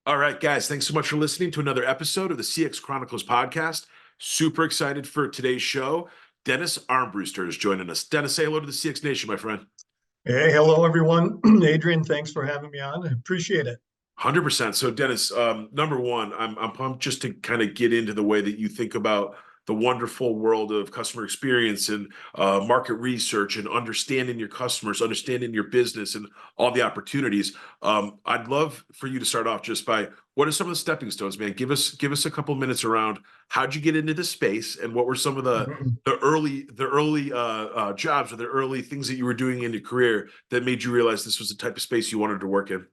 All right, guys, thanks so much for listening to another episode of the CX Chronicles podcast. Super excited for today's show. Dennis Armbruster is joining us. Dennis, say hello to the CX Nation, my friend. Hey, hello, everyone. Adrian, thanks for having me on. I appreciate it. 100%. So, Dennis, number one, I'm pumped just to kind of get into the way that you think about the wonderful world of customer experience and market research and understanding your customers, understanding your business and all the opportunities. I'd love for you to start off just by what are some of the stepping stones, man? Give us a couple of minutes around how'd you get into this space and what were some of the early jobs or the early things that you were doing in your career that made you realize this was the type of space you wanted to work in?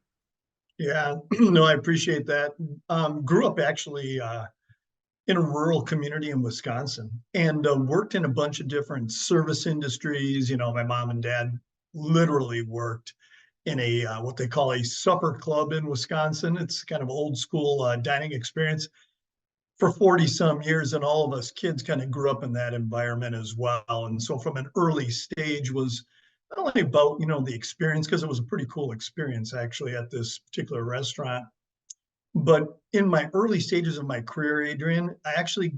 Yeah, no, I appreciate that. Grew up actually in a rural community in Wisconsin and worked in a bunch of different service industries. You know, my mom and dad literally worked in a what they call a supper club in Wisconsin. It's kind of old school dining experience for 40 some years. And all of us kids kind of grew up in that environment as well. And so from an early stage was not only about, the experience, because it was a pretty cool experience actually at this particular restaurant. But in my early stages of my career, Adrian, I actually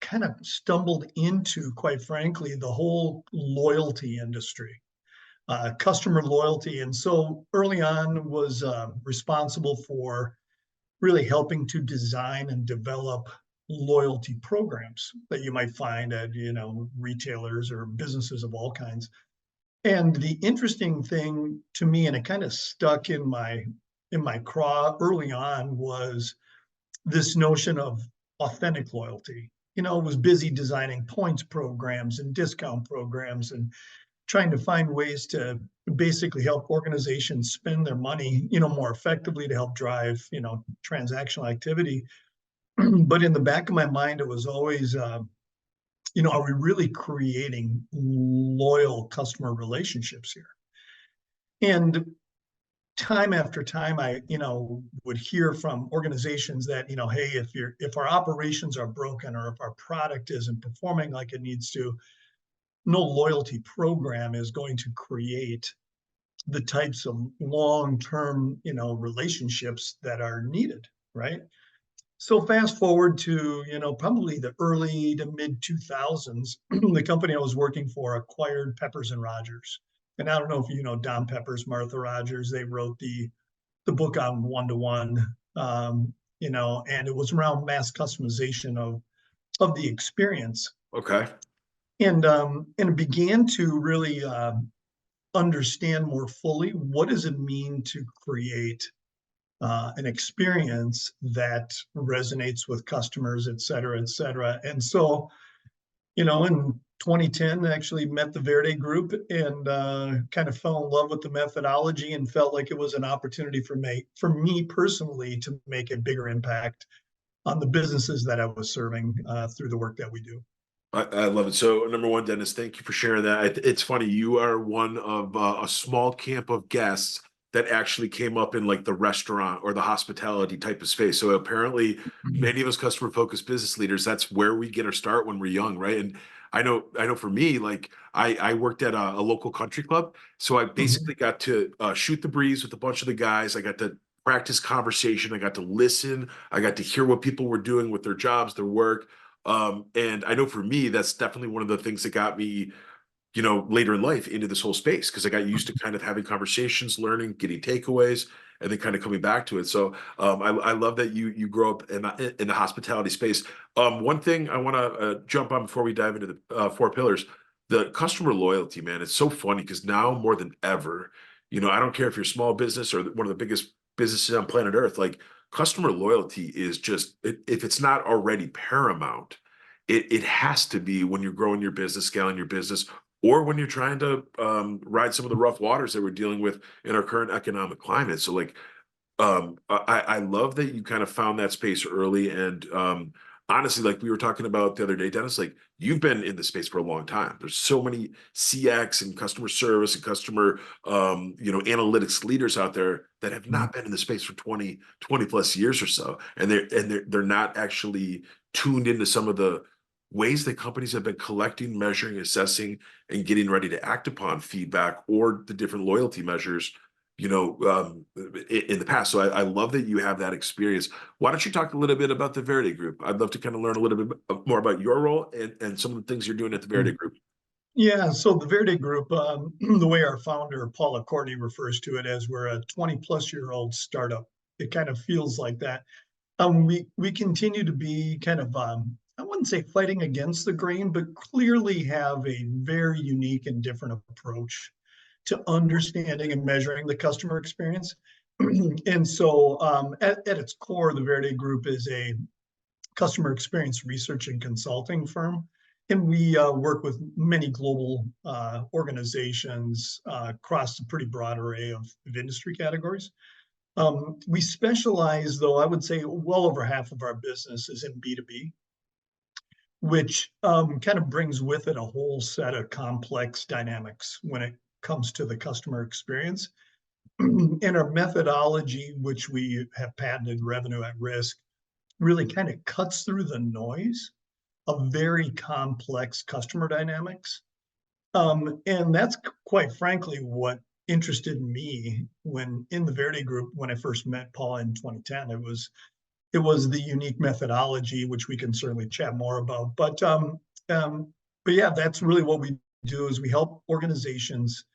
kind of stumbled into, quite frankly, the whole loyalty industry, customer loyalty. And so early on was responsible for really helping to design and develop loyalty programs that you might find at, retailers or businesses of all kinds. And the interesting thing to me, and it kind of stuck in my craw early on, was this notion of authentic loyalty. I was busy designing points programs and discount programs and trying to find ways to basically help organizations spend their money, more effectively to help drive, transactional activity. But in the back of my mind, it was always, are we really creating loyal customer relationships here? And time after time, I, would hear from organizations that, hey, if our operations are broken or if our product isn't performing like it needs to, no loyalty program is going to create the types of long-term, relationships that are needed, right? So fast forward to, probably the early to mid 2000s, the company I was working for acquired Peppers and Rogers. And I don't know if you know Don Peppers, Martha Rogers. They wrote the book on one-to-one, and it was around mass customization of the experience. Okay. And it began to really understand more fully what does it mean to create an experience that resonates with customers, et cetera, et cetera. And so, in 2010, I actually met the Verde Group and kind of fell in love with the methodology and felt like it was an opportunity for me personally to make a bigger impact on the businesses that I was serving through the work that we do. I love it. So, number one, Dennis, thank you for sharing that. It's funny, you are one of a small camp of guests that actually came up in like the restaurant or the hospitality type of space. So apparently many of us customer focused business leaders, that's where we get our start when we're young, right? And I know for me, like I worked at a local country club. So I basically got to shoot the breeze with a bunch of the guys. I got to practice conversation. I got to listen. I got to hear what people were doing with their jobs, their work. And I know for me, that's definitely one of the things that got me later in life into this whole space, because I got used to kind of having conversations, learning, getting takeaways, and then kind of coming back to it. So I love that you grow up in the hospitality space. One thing I want to jump on before we dive into the four pillars, the customer loyalty, man. It's so funny because now more than ever, I don't care if you're a small business or one of the biggest businesses on planet Earth, like customer loyalty is just, if it's not already paramount, it has to be when you're growing your business, scaling your business, or when you're trying to ride some of the rough waters that we're dealing with in our current economic climate. So like, I love that you kind of found that space early. And honestly, like we were talking about the other day, Dennis, like you've been in the space for a long time. There's so many CX and customer service and customer, analytics leaders out there that have not been in the space for 20 plus years or so. And they're not actually tuned into some of the ways that companies have been collecting, measuring, assessing, and getting ready to act upon feedback or the different loyalty measures, in the past. So I love that you have that experience. Why don't you talk a little bit about the Verde Group? I'd love to kind of learn a little bit more about your role and some of the things you're doing at the Verde Group. Yeah, so the Verde Group, the way our founder, Paula Courtney, refers to it as we're a 20-plus-year-old startup. It kind of feels like that. We continue to be kind of, I wouldn't say fighting against the grain, but clearly have a very unique and different approach to understanding and measuring the customer experience. And so at its core, the Verde Group is a customer experience research and consulting firm. And we work with many global organizations across a pretty broad array of industry categories. We specialize, though, I would say well over half of our business is in B2B, which kind of brings with it a whole set of complex dynamics when it comes to the customer experience. And our methodology, which we have patented, revenue at risk, really kind of cuts through the noise of very complex customer dynamics. And that's quite frankly what interested me when in the Verde Group when I first met Paul in 2010. It was the unique methodology, which we can certainly chat more about. But yeah, that's really what we do is we help organizations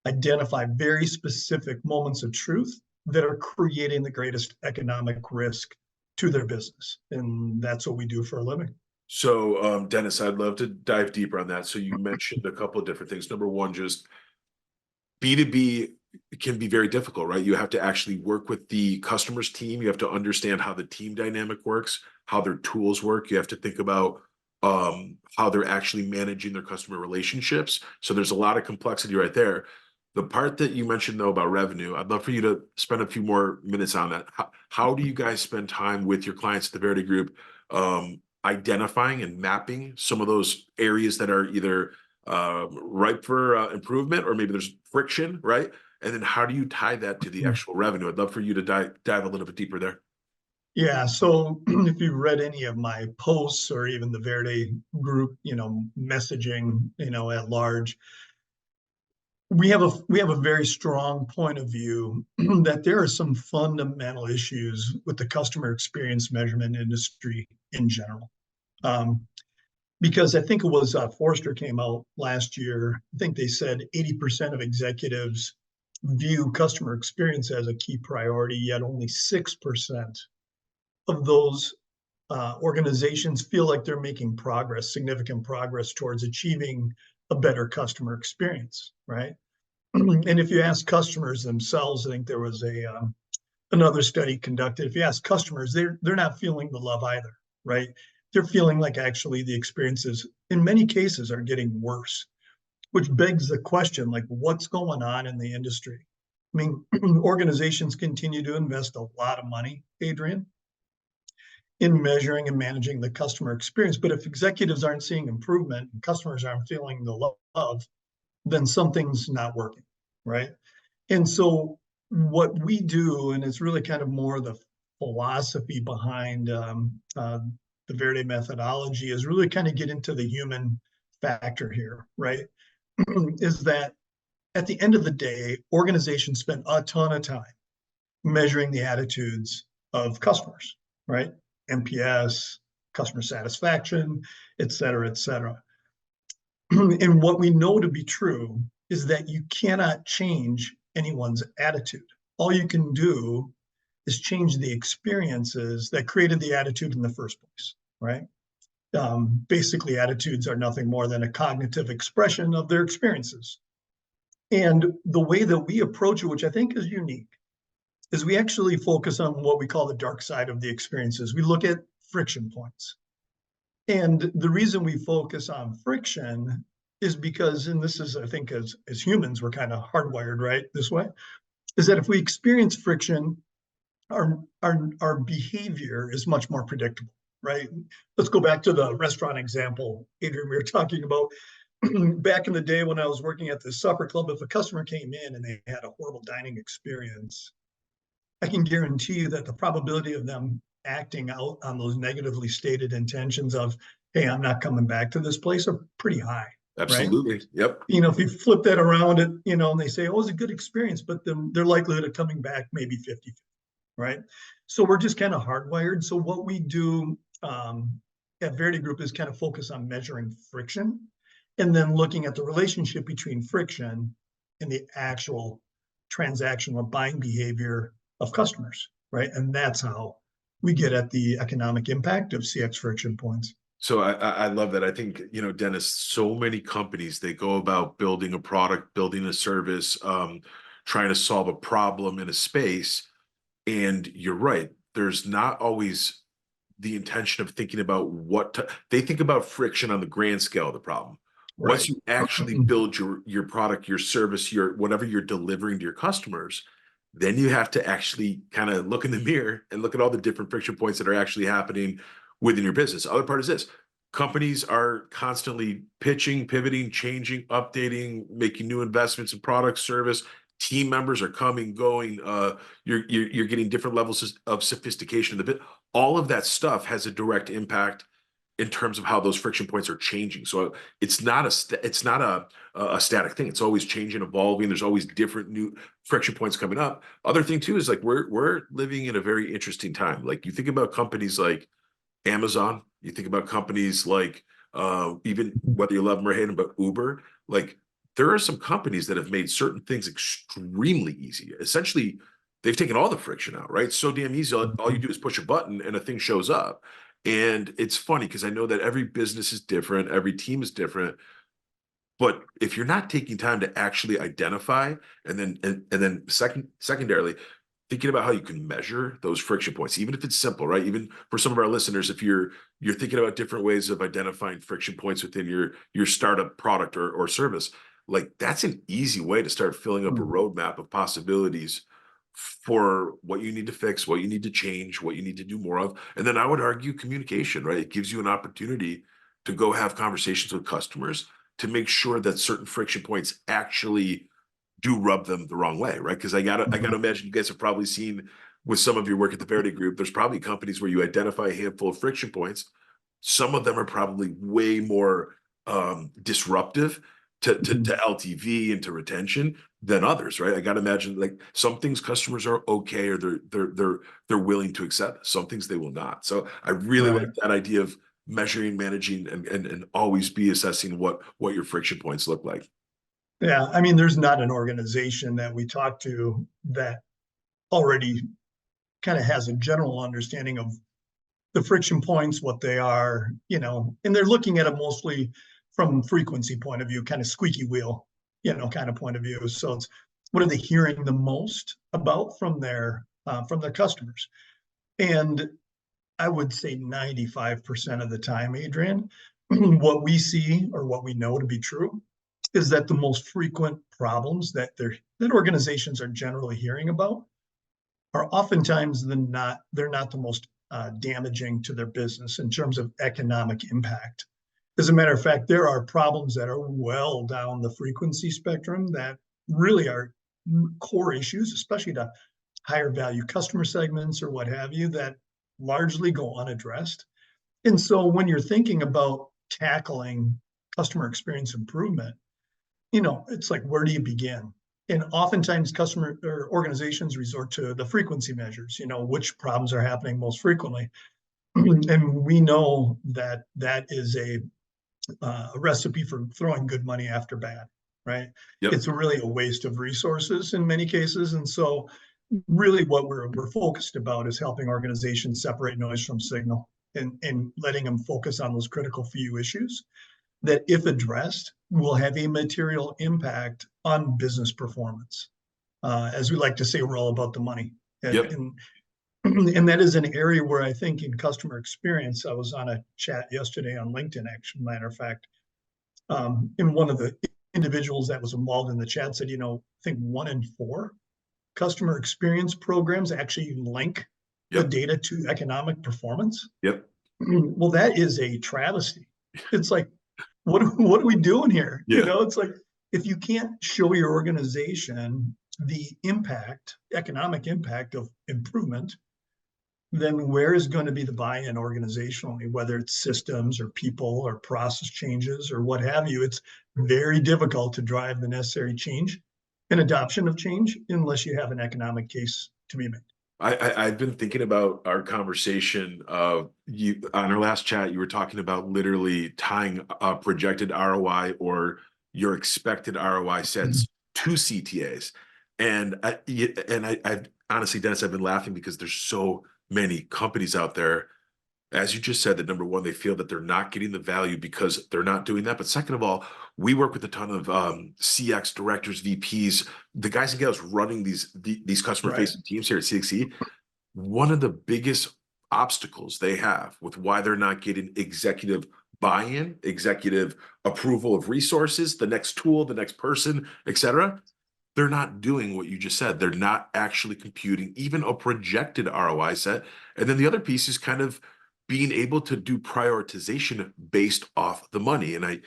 identify very specific moments of truth that are creating the greatest economic risk to their business. And that's what we do for a living. So, Dennis, I'd love to dive deeper on that. So you mentioned a couple of different things. Number one, just B2B can be very difficult, right? You have to actually work with the customer's team. You have to understand how the team dynamic works, how their tools work. You have to think about how they're actually managing their customer relationships. So there's a lot of complexity right there. The part that you mentioned, though, about revenue, I'd love for you to spend a few more minutes on that. How do you guys spend time with your clients at the Verde Group, identifying and mapping some of those areas that are either ripe for improvement or maybe there's friction, right? And then how do you tie that to the actual revenue? I'd love for you to dive a little bit deeper there. Yeah, so if you've read any of my posts or even the Verde Group, messaging, at large, we have a very strong point of view that there are some fundamental issues with the customer experience measurement industry in general. Because I think it was Forrester came out last year. I think they said 80% of executives view customer experience as a key priority, yet only 6% of those organizations feel like they're making progress, significant progress towards achieving a better customer experience, right? And if you ask customers themselves, I think there was another study conducted. If you ask customers, they're not feeling the love either, right? They're feeling like actually the experiences in many cases are getting worse, which begs the question, like what's going on in the industry? I mean, organizations continue to invest a lot of money, Adrian, in measuring and managing the customer experience. But if executives aren't seeing improvement and customers aren't feeling the love, then something's not working, right? And so what we do, and it's really kind of more the philosophy behind the Verde methodology, is really kind of get into the human factor here, right? Is that at the end of the day, organizations spend a ton of time measuring the attitudes of customers, right? NPS, customer satisfaction, et cetera, et cetera. And what we know to be true is that you cannot change anyone's attitude. All you can do is change the experiences that created the attitude in the first place, right? Basically, attitudes are nothing more than a cognitive expression of their experiences. And the way that we approach it, which I think is unique, is we actually focus on what we call the dark side of the experiences. We look at friction points. And the reason we focus on friction is because, and this is, I think, as humans, we're kind of hardwired, right, this way, is that if we experience friction, our behavior is much more predictable, right? Let's go back to the restaurant example, Adrian, we were talking about. Back in the day when I was working at the supper club, if a customer came in and they had a horrible dining experience, I can guarantee you that the probability of them acting out on those negatively stated intentions of, hey, I'm not coming back to this place are pretty high, right? Absolutely. Yep. If you flip that around, and they say, oh, it was a good experience, but their likelihood of coming back maybe 50, right? So we're just kind of hardwired. So what we do at Verde Group is kind of focus on measuring friction and then looking at the relationship between friction and the actual transactional buying behavior of customers, right? And that's how we get at the economic impact of CX friction points. So I love that. I think, Dennis, so many companies, they go about building a product, building a service, trying to solve a problem in a space. And you're right, there's not always the intention of thinking about they think about friction on the grand scale of the problem. Once Right. you actually build your product, your service, your whatever you're delivering to your customers, then you have to actually kind of look in the mirror and look at all the different friction points that are actually happening within your business. The other part is this: companies are constantly pitching, pivoting, changing, updating, making new investments in product, service. Team members are coming, going. You're getting different levels of sophistication in the bit. All of that stuff has a direct impact in terms of how those friction points are changing. So it's not a static thing. It's always changing, evolving. There's always different new friction points coming up. Other thing too is like we're living in a very interesting time. Like you think about companies like Amazon, you think about companies like even whether you love them or hate them, but Uber, like there are some companies that have made certain things extremely easy. Essentially, they've taken all the friction out, right? So damn easy. All you do is push a button and a thing shows up. And it's funny because I know that every business is different, every team is different. But if you're not taking time to actually identify and then secondarily thinking about how you can measure those friction points, even if it's simple, right? Even for some of our listeners, if you're thinking about different ways of identifying friction points within your startup product or service, like that's an easy way to start filling up a roadmap of possibilities for what you need to fix, what you need to change, what you need to do more of. And then I would argue communication, right? It gives you an opportunity to go have conversations with customers to make sure that certain friction points actually do rub them the wrong way, right? Because I gotta imagine you guys have probably seen with some of your work at the Verde Group, there's probably companies where you identify a handful of friction points. Some of them are probably way more disruptive to LTV and to retention than others, right? I gotta imagine like some things customers are okay or they're willing to accept. Some things they will not. So I really Right. like that idea of measuring, managing, and always be assessing what your friction points look like. Yeah. I mean, there's not an organization that we talk to that already kind of has a general understanding of the friction points, what they are, and they're looking at it mostly from frequency point of view, kind of squeaky wheel, kind of point of view. So it's what are they hearing the most about from their customers? And I would say 95% of the time, Adrian, what we see or what we know to be true is that the most frequent problems that organizations are generally hearing about are oftentimes they're not the most damaging to their business in terms of economic impact. As a matter of fact, there are problems that are well down the frequency spectrum that really are core issues, especially to higher value customer segments or what have you, that largely go unaddressed. And so when you're thinking about tackling customer experience improvement, it's like, where do you begin? And oftentimes customer or organizations resort to the frequency measures, which problems are happening most frequently. And we know that that is a recipe for throwing good money after bad, right? Yep. It's really a waste of resources in many cases. And so really what we're focused about is helping organizations separate noise from signal and letting them focus on those critical few issues that, if addressed, will have a material impact on business performance. As we like to say, we're all about the money. Yep. And that is an area where I think in customer experience, I was on a chat yesterday on LinkedIn, actually, matter of fact, and one of the individuals that was involved in the chat said, I think 1 in 4 customer experience programs actually link the Yep. data to economic performance. Yep. Well, that is a travesty. It's like, what are we doing here? Yeah. It's like, if you can't show your organization the economic impact of improvement, then where is going to be the buy-in organizationally, whether it's systems or people or process changes or what have you? It's very difficult to drive the necessary change and adoption of change unless you have an economic case to be made. I've been thinking about our conversation of you on our last chat. You were talking about literally tying a projected ROI or your expected ROI sets to CTAs, and I honestly, Dennis, I've been laughing because there's so many companies out there, as you just said, that number one, they feel that they're not getting the value because they're not doing that. But second of all, we work with a ton of CX directors, VPs, the guys and gals running these customer facing teams here at CXC. One of the biggest obstacles they have with why they're not getting executive buy-in, executive approval of resources, the next tool, the next person, etc. They're not doing what you just said. They're not actually computing even a projected ROI set. And then the other piece is kind of being able to do prioritization based off the money. And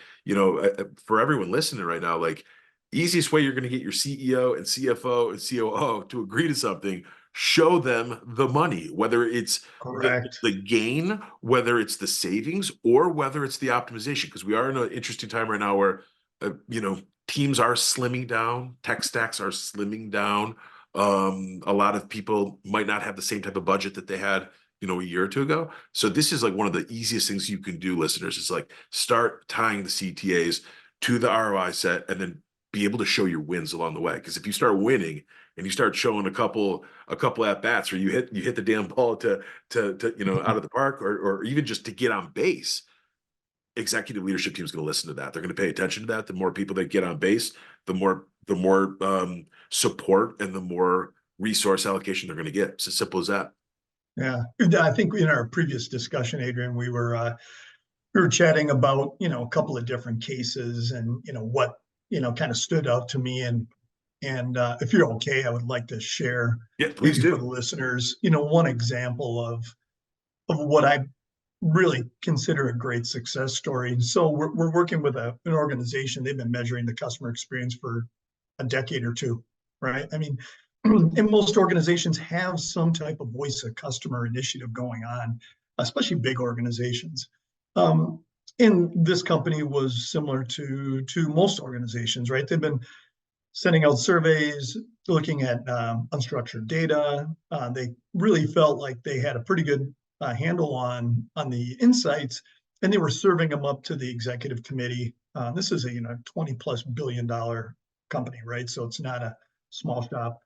for everyone listening right now, like, easiest way you're going to get your CEO and CFO and COO to agree to something, show them the money, whether it's Correct. the gain, whether it's the savings, or whether it's the optimization. Because we are in an interesting time right now where, teams are slimming down, tech stacks are slimming down. A lot of people might not have the same type of budget that they had, a year or two ago. So this is like one of the easiest things you can do, listeners, is like start tying the CTAs to the ROI set and then be able to show your wins along the way. Because if you start winning and you start showing a couple at bats, or you hit the damn ball to out of the park, or even just to get on base, executive leadership team is going to listen to that. They're going to pay attention to that. The more people that get on base, the more support and the more resource allocation they're going to get. It's as simple as that. Yeah, I think in our previous discussion, Adrian, we were chatting about a couple of different cases and what kind of stood out to me, and if you're okay, I would like to share, Yeah, please maybe for the do. listeners, one example of what I really consider a great success story. So we're working with an organization. They've been measuring the customer experience for a decade or two, right? I mean, and most organizations have some type of voice of customer initiative going on, especially big organizations. Um, and this company was similar to most organizations, right? They've been sending out surveys, looking at unstructured data. They really felt like they had a pretty good handle on the insights, and they were serving them up to the executive committee. This is a $20+ billion company, right? So it's not a small shop.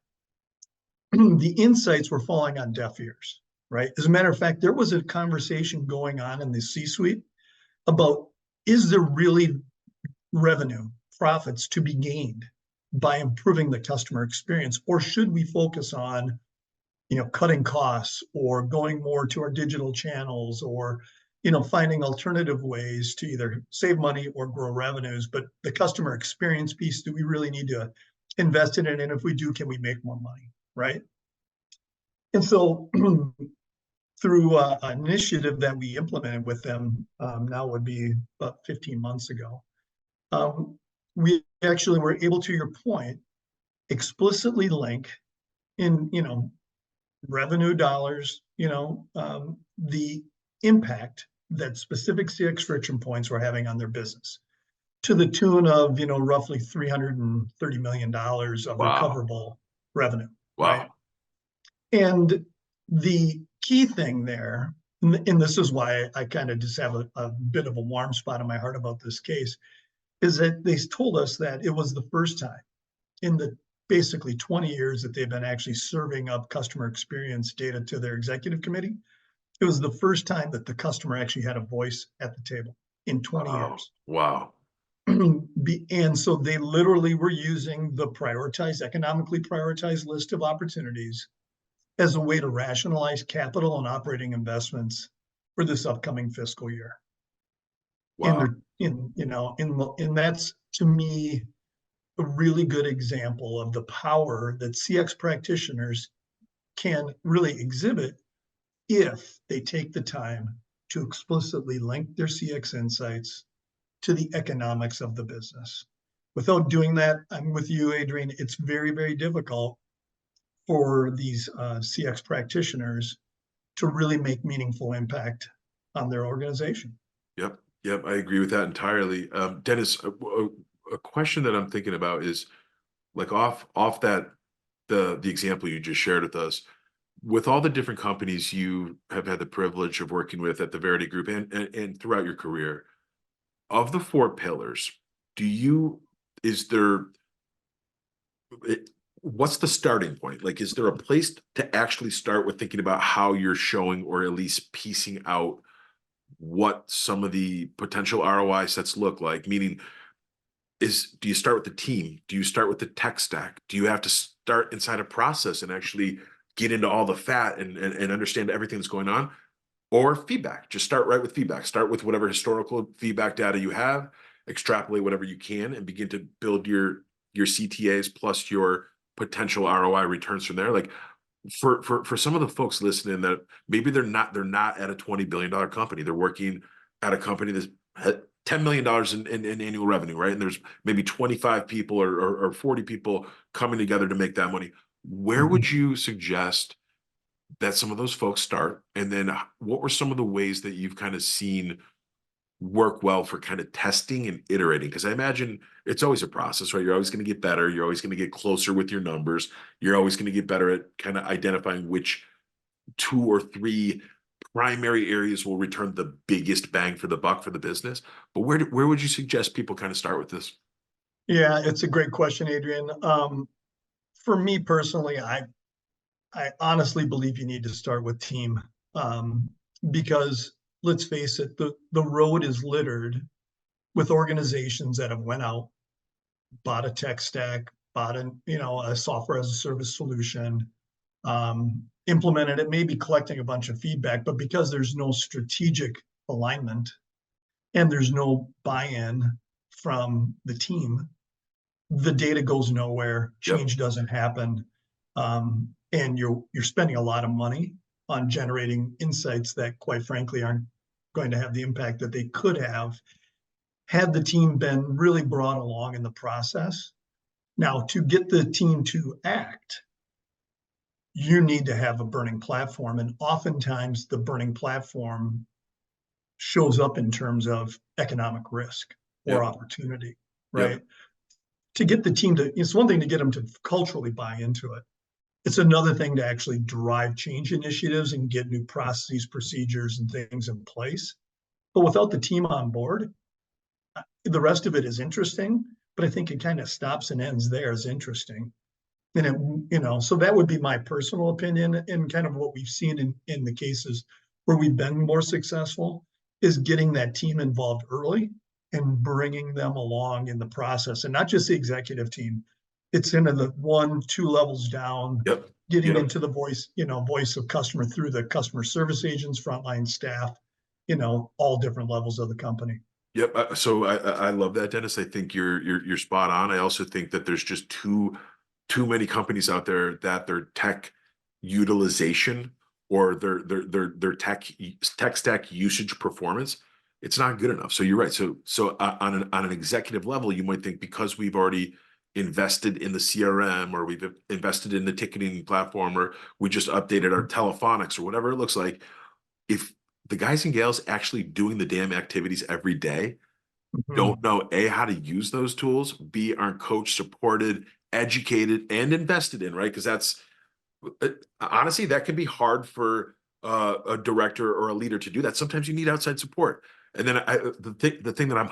The insights were falling on deaf ears, right? As a matter of fact, there was a conversation going on in the C-suite about, is there really revenue, profits to be gained by improving the customer experience, or should we focus on cutting costs or going more to our digital channels, or finding alternative ways to either save money or grow revenues? But the customer experience piece, do we really need to invest in it? And if we do, can we make more money, right? And so through an initiative that we implemented with them, now would be about 15 months ago, we actually were able, to your point, explicitly link in revenue dollars, the impact that specific CX friction points were having on their business, to the tune of roughly $330 million of Wow. recoverable revenue, right? Wow. And the key thing there, and this is why I kind of just have a bit of a warm spot in my heart about this case, is that they told us that it was the first time in the basically 20 years that they've been actually serving up customer experience data to their executive committee. It was the first time that the customer actually had a voice at the table in 20 Wow. years. Wow. And so they literally were using the economically prioritized list of opportunities as a way to rationalize capital and operating investments for this upcoming fiscal year. And Wow. they're and that's, to me, a really good example of the power that CX practitioners can really exhibit if they take the time to explicitly link their CX insights to the economics of the business. Without doing that, I'm with you, Adrian, it's very, very difficult for these CX practitioners to really make meaningful impact on their organization. Yep. Yep. I agree with that entirely. Dennis, a question that I'm thinking about is like off that, the example you just shared with us, with all the different companies you have had the privilege of working with at the Verde Group and throughout your career, of the four pillars, is there, what's the starting point? Like, is there a place to actually start with thinking about how you're showing or at least piecing out what some of the potential ROI sets look like? Meaning, do you start with the team? Do you start with the tech stack? Do you have to start inside a process and actually get into all the fat and understand everything that's going on? Or feedback, just start right with feedback. Start with whatever historical feedback data you have, extrapolate whatever you can, and begin to build your CTAs plus your potential ROI returns from there. Like, for some of the folks listening that maybe they're not at a $20 billion company, they're working at a company that's $10 million in annual revenue, right? And there's maybe 25 people or 40 people coming together to make that money. Where would you suggest that some of those folks start? And then what were some of the ways that you've kind of seen work well for kind of testing and iterating? Because I imagine it's always a process, right? You're always going to get better. You're always going to get closer with your numbers. You're always going to get better at kind of identifying which 2 or 3 primary areas will return the biggest bang for the buck for the business. But where would you suggest people kind of start with this? Yeah, it's a great question, Adrian. For me personally, I honestly believe you need to start with team, because let's face it, the road is littered with organizations that have went out, bought a tech stack, bought a software as a service solution, implemented it, maybe collecting a bunch of feedback, but because there's no strategic alignment and there's no buy-in from the team, the data goes nowhere, Yep. change doesn't happen, and you're spending a lot of money on generating insights that, quite frankly, aren't going to have the impact that they could have had the team been really brought along in the process. Now, to get the team to act, you need to have a burning platform, and oftentimes the burning platform shows up in terms of economic risk or Yep. opportunity, right? Yep. To get the team to, it's one thing to get them to culturally buy into it. It's another thing to actually drive change initiatives and get new processes, procedures, and things in place. But without the team on board, the rest of it is interesting, but I think it kind of stops and ends there as interesting. And so that would be my personal opinion, and kind of what we've seen in the cases where we've been more successful is getting that team involved early and bringing them along in the process, and not just the executive team. It's into the 1-2 levels down, Yep. getting Yep. into the voice of customer through the customer service agents, frontline staff, all different levels of the company. Yep. So I love that, Dennis. I think you're spot on. I also think that there's just too many companies out there that their tech utilization or their tech stack usage performance, it's not good enough. So you're right. So on an executive level, you might think because we've already invested in the CRM, or we've invested in the ticketing platform, or we just updated our telephonics or whatever it looks like, if the guys and gals actually doing the damn activities every day Mhm. don't know A, how to use those tools, B, aren't coached, supported, educated, and invested in, right? Because that's honestly, that can be hard for a director or a leader to do that. Sometimes you need outside support. And then the thing that I'm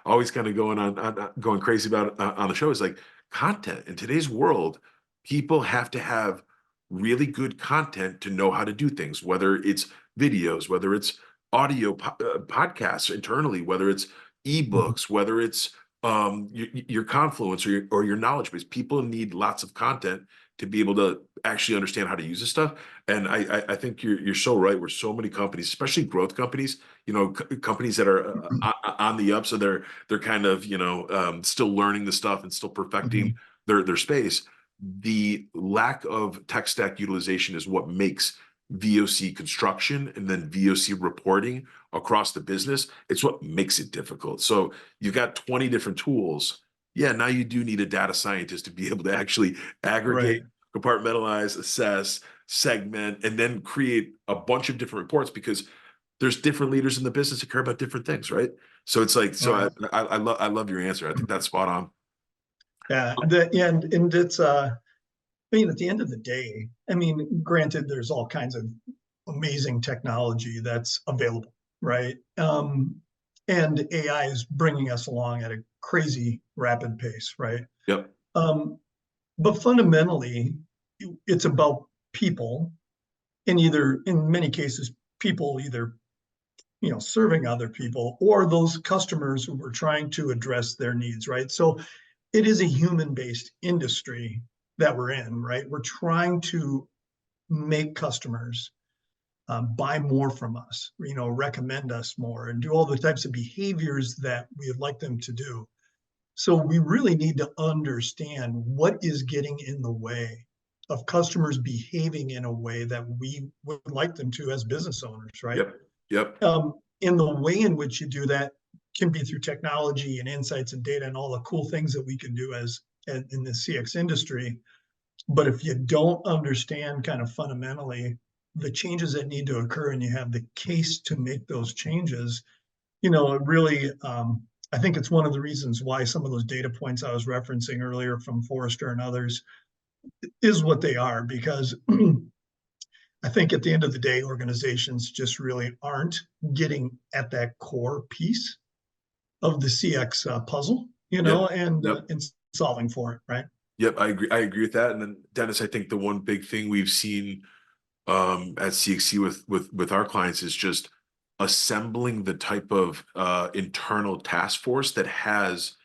always kind of going crazy about on the show is like content. In today's world, people have to have really good content to know how to do things, whether it's videos, whether it's audio podcasts internally, whether it's Mhm. ebooks, whether it's your Confluence or your knowledge base. People need lots of content to be able to actually understand how to use this stuff. And I think you're so right. Where so many companies, especially growth companies, companies that are on the up, so they're kind of still learning the stuff and still perfecting Mhm. their space. The lack of tech stack utilization is what makes VOC construction and then VOC reporting across the business. It's what makes it difficult. So you've got 20 different tools. Yeah, now you do need a data scientist to be able to actually Right. aggregate, compartmentalize, assess, segment, and then create a bunch of different reports, because there's different leaders in the business that care about different things, right? So it's like, so Right. I love your answer. I think that's spot on. Yeah. And it's, I mean, at the end of the day, I mean, granted, there's all kinds of amazing technology that's available, right? And AI is bringing us along at a crazy rapid pace, right? Yep. Um, but fundamentally, it's about people, and either in many cases, people either serving other people or those customers who were trying to address their needs, right? So it is a human-based industry that we're in, right? We're trying to make customers buy more from us, recommend us more, and do all the types of behaviors that we would like them to do. So we really need to understand what is getting in the way of customers behaving in a way that we would like them to as business owners, right? Yep. Yep. And the way in which you do that can be through technology and insights and data and all the cool things that we can do as in the CX industry. But if you don't understand kind of fundamentally the changes that need to occur and you have the case to make those changes, it really, I think it's one of the reasons why some of those data points I was referencing earlier from Forrester and others is what they are, because I think at the end of the day, organizations just really aren't getting at that core piece of the CX puzzle, Yep. and solving for it, right? Yep. I agree. I agree with that. And then Dennis, I think the one big thing we've seen at CXC with our clients is just assembling the type of internal task force that has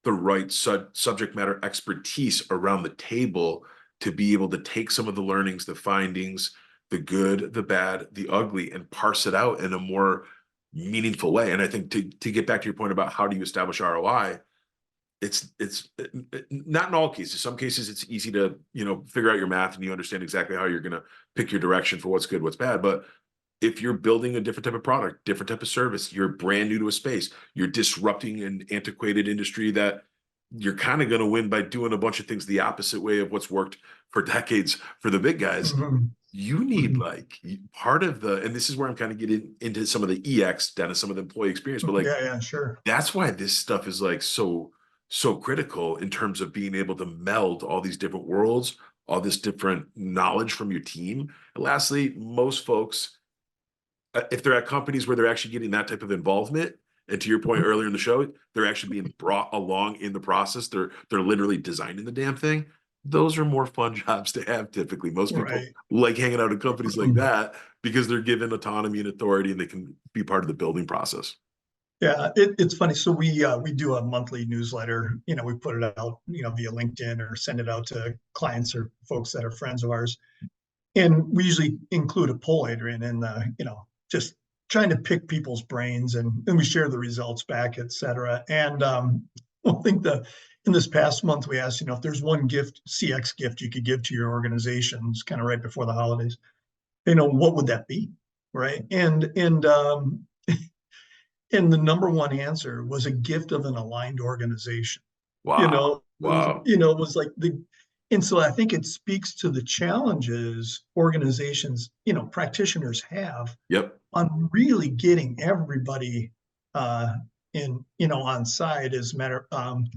the right subject matter expertise around the table to be able to take some of the learnings, the findings, the good, the bad, the ugly, and parse it out in a more meaningful way. And I think to get back to your point about how do you establish ROI, it's not in all cases. Some cases it's easy to figure out your math and you understand exactly how you're going to pick your direction for what's good, what's bad. But if you're building a different type of product, different type of service, you're brand new to a space, you're disrupting an antiquated industry, that you're kind of going to win by doing a bunch of things the opposite way of what's worked for decades for the big guys. Mm-hmm. You need Mm-hmm. like part of and this is where I'm kind of getting into some of the EX, Dennis, some of the employee experience, but like Yeah, sure. that's why this stuff is like so critical in terms of being able to meld all these different worlds, all this different knowledge from your team. And lastly, most folks, if they're at companies where they're actually getting that type of involvement, and to your point earlier in the show, they're actually being brought along in the process. They're literally designing the damn thing. Those are more fun jobs to have typically. Most people Right. like hanging out in companies like that because they're given autonomy and authority and they can be part of the building process. Yeah, it's funny. So we do a monthly newsletter. We put it out, via LinkedIn or send it out to clients or folks that are friends of ours. And we usually include a poll, Adrian, and just trying to pick people's brains, and we share the results back, et cetera. And I think in this past month we asked, if there's one CX gift you could give to your organizations, kind of right before the holidays, what would that be, right? And the number one answer was a gift of an aligned organization. Wow. Wow. It was like and so I think it speaks to the challenges organizations, practitioners have Yep. on really getting everybody on side. As a matter, an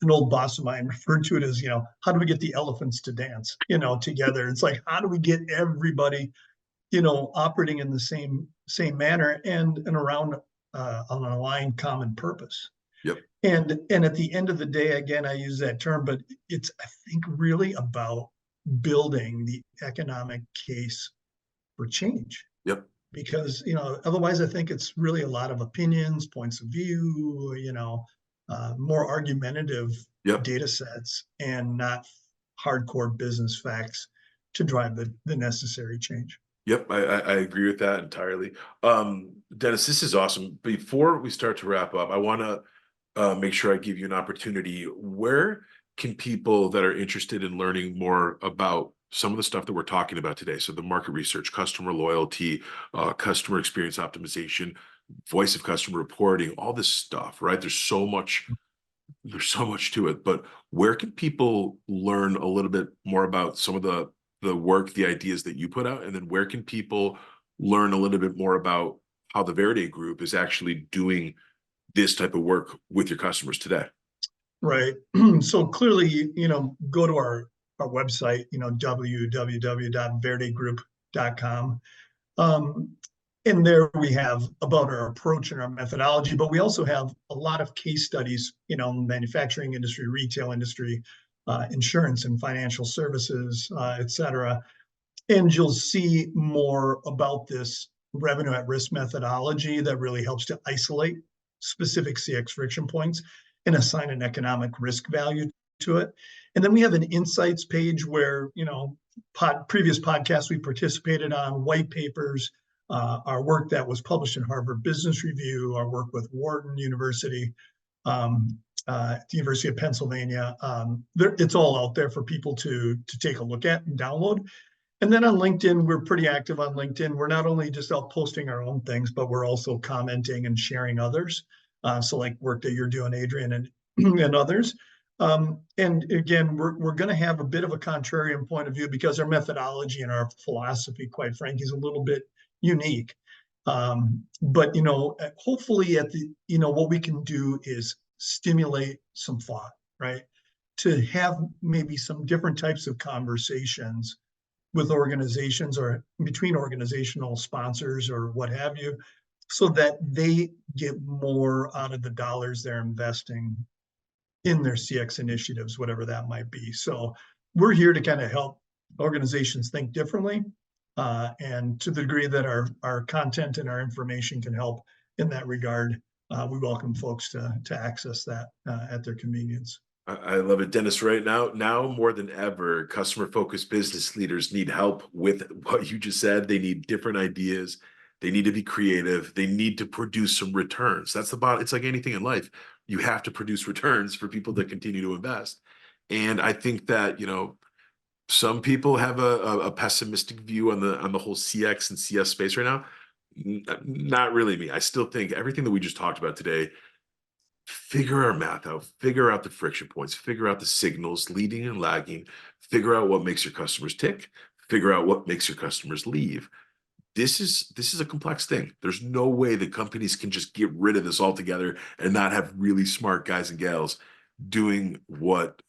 old boss of mine referred to it as, how do we get the elephants to dance, together? It's like, how do we get everybody, operating in the same manner and around on an aligned common purpose. Yep. And at the end of the day, again, I use that term, but it's, I think, really about building the economic case for change. Yep. Because, otherwise I think it's really a lot of opinions, points of view, more argumentative Yep. data sets and not hardcore business facts to drive the necessary change. Yep, I agree with that entirely. Dennis, this is awesome. Before we start to wrap up, I want to make sure I give you an opportunity. Where can people that are interested in learning more about some of the stuff that we're talking about today? So the market research, customer loyalty, customer experience optimization, voice of customer reporting, all this stuff, right? There's so much to it, but where can people learn a little bit more about some of the the work, the ideas that you put out, and then where can people learn a little bit more about how the Verde Group is actually doing this type of work with your customers today? Right. So clearly, go to our website, www.verdegroup.com. And there we have about our approach and our methodology, but we also have a lot of case studies, manufacturing industry, retail industry, insurance and financial services, et cetera. And you'll see more about this revenue at risk methodology that really helps to isolate specific CX friction points and assign an economic risk value to it. And then we have an insights page where, previous podcasts we participated on, white papers, our work that was published in Harvard Business Review, our work with Wharton University, the University of Pennsylvania. It's all out there for people to take a look at and download. And then on LinkedIn, we're pretty active on LinkedIn. We're not only just out posting our own things, but we're also commenting and sharing others. So like work that you're doing, Adrian, and others. And again, we're going to have a bit of a contrarian point of view because our methodology and our philosophy, quite frankly, is a little bit unique. But hopefully what we can do is stimulate some thought, right? To have maybe some different types of conversations with organizations or between organizational sponsors or what have you, so that they get more out of the dollars they're investing in their CX initiatives, whatever that might be. So we're here to kind of help organizations think differently. And to the degree that our content and our information can help in that regard, we welcome folks to access that at their convenience. I love it, Dennis. Right now more than ever, customer-focused business leaders need help with what you just said. They need different ideas. They need to be creative. They need to produce some returns. That's it's like anything in life. You have to produce returns for people that continue to invest. And I think that, some people have a pessimistic view on the whole CX and CS space right now. Not really me. I still think everything that we just talked about today, figure our math out, figure out the friction points, figure out the signals, leading and lagging, figure out what makes your customers tick, figure out what makes your customers leave. This is a complex thing. There's no way that companies can just get rid of this altogether and not have really smart guys and gals doing what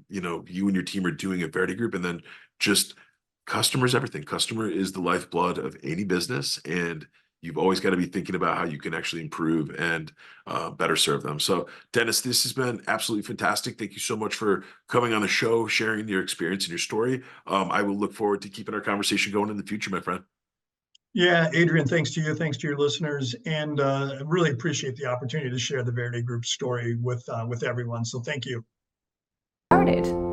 you and your team are doing at Verde Group. And then just customers, everything. Customer is the lifeblood of any business, and you've always got to be thinking about how you can actually improve and better serve them. So, Dennis, this has been absolutely fantastic. Thank you so much for coming on the show, sharing your experience and your story. I will look forward to keeping our conversation going in the future, my friend. Yeah, Adrian, thanks to you, thanks to your listeners, and I really appreciate the opportunity to share the Verde Group story with everyone. So thank you. Started.